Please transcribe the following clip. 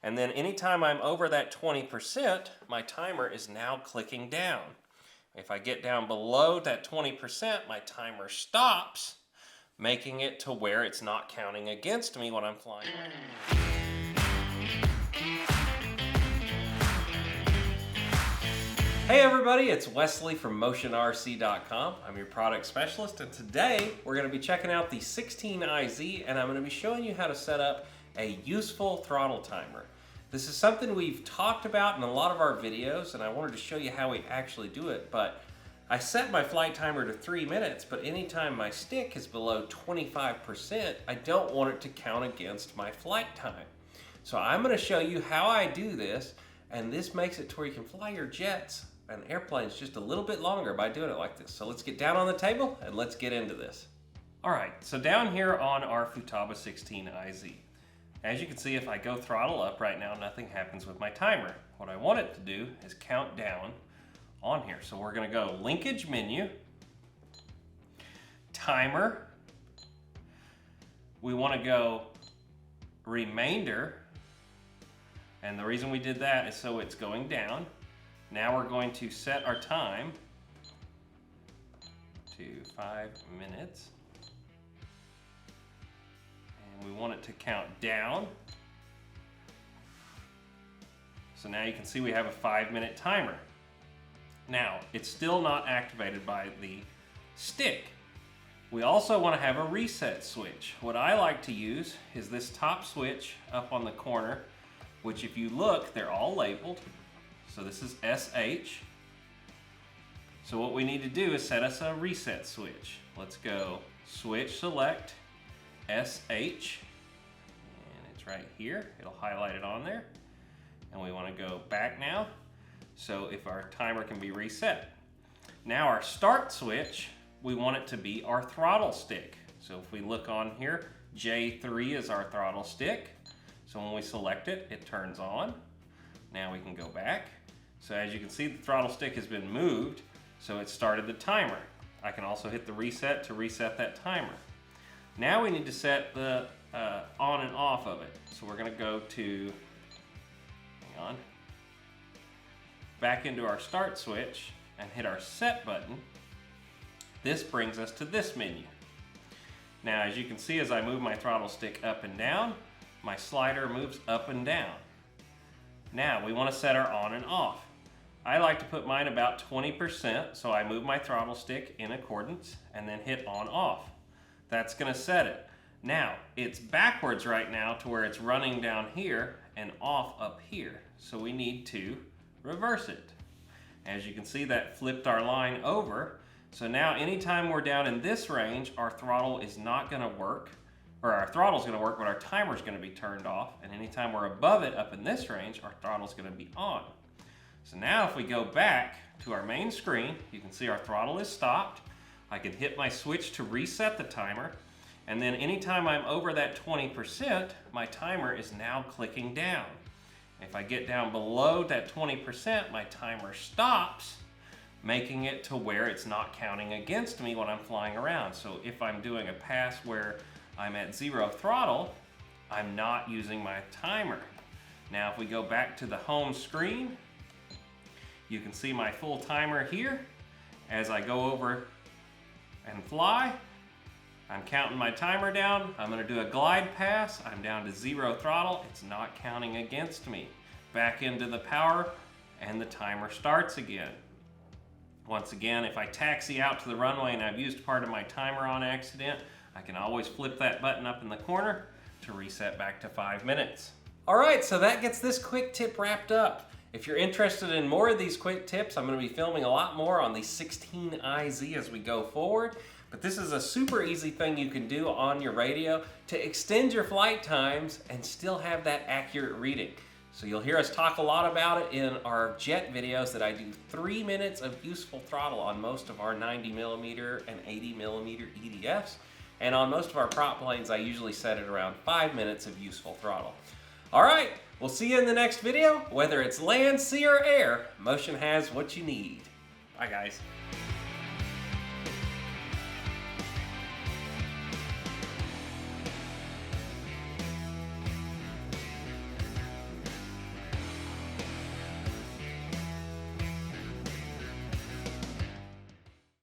And then anytime I'm over that 20%, my timer is now clicking down. If I get down below that 20%, my timer stops, making it to where it's not counting against me when I'm flying. Hey everybody, it's Wesley from MotionRC.com. I'm your product specialist, and today we're going to be checking out the 16IZ, and I'm going to be showing you how to set up a useful throttle timer. This is something we've talked about in a lot of our videos, and I wanted to show you how we actually do it, but I set my flight timer to 3 minutes, but anytime my stick is below 25%, I don't want it to count against my flight time. So I'm going to show you how I do this, and this makes it to where you can fly your jets and airplanes just a little bit longer by doing it like this. So let's get down on the table and let's get into this. All right, so down here on our Futaba 16IZ, as you can see, if I go throttle up right now, nothing happens with my timer. What I want it to do is count down on here. So we're gonna go linkage menu, timer. We wanna go remainder. And the reason we did that is so it's going down. Now we're going to set our time to 5 minutes. And we want it to count down. So now you can see we have a 5-minute timer. Now, it's still not activated by the stick. We also want to have a reset switch. What I like to use is this top switch up on the corner, which if you look, they're all labeled. So this is SH. So what we need to do is set us a reset switch. Let's go switch select SH, and it's right here. It'll highlight it on there. And we want to go back now. So if our timer can be reset. Now our start switch, we want it to be our throttle stick. So if we look on here, J3 is our throttle stick. So when we select it, it turns on. Now we can go back. So as you can see, the throttle stick has been moved, so it started the timer. I can also hit the reset to reset that timer. Now we need to set the on and off of it. So we're gonna go to, hang on, back into our start switch and hit our set button. This brings us to this menu. Now as you can see, as I move my throttle stick up and down, my slider moves up and down. Now we want to set our on and off. I like to put mine about 20%, so I move my throttle stick in accordance and then hit on off. That's going to set it. Now it's backwards right now to where it's running down here and off up here. So we need to reverse it. As you can see, that flipped our line over. So now anytime we're down in this range, our throttle is not going to work. Or our throttle's going to work, but our timer's going to be turned off. And anytime we're above it up in this range, our throttle's going to be on. So now if we go back to our main screen, you can see our throttle is stopped. I can hit my switch to reset the timer. And then anytime I'm over that 20%, my timer is now clicking down. If I get down below that 20%, my timer stops, making it to where it's not counting against me when I'm flying around. So if I'm doing a pass where I'm at 0 throttle, I'm not using my timer. Now if we go back to the home screen, you can see my full timer here. As I go over and fly, I'm counting my timer down. I'm gonna do a glide pass. I'm down to 0 throttle. It's not counting against me. Back into the power and the timer starts again. Once again, if I taxi out to the runway and I've used part of my timer on accident, I can always flip that button up in the corner to reset back to 5 minutes. All right, so that gets this quick tip wrapped up. If you're interested in more of these quick tips, I'm going to be filming a lot more on the 16IZ as we go forward. But this is a super easy thing you can do on your radio to extend your flight times and still have that accurate reading. So you'll hear us talk a lot about it in our jet videos that I do 3 minutes of useful throttle on most of our 90mm and 80mm EDFs. And on most of our prop planes, I usually set it around 5 minutes of useful throttle. All right, we'll see you in the next video. Whether it's land, sea, or air, Motion has what you need. Bye, guys.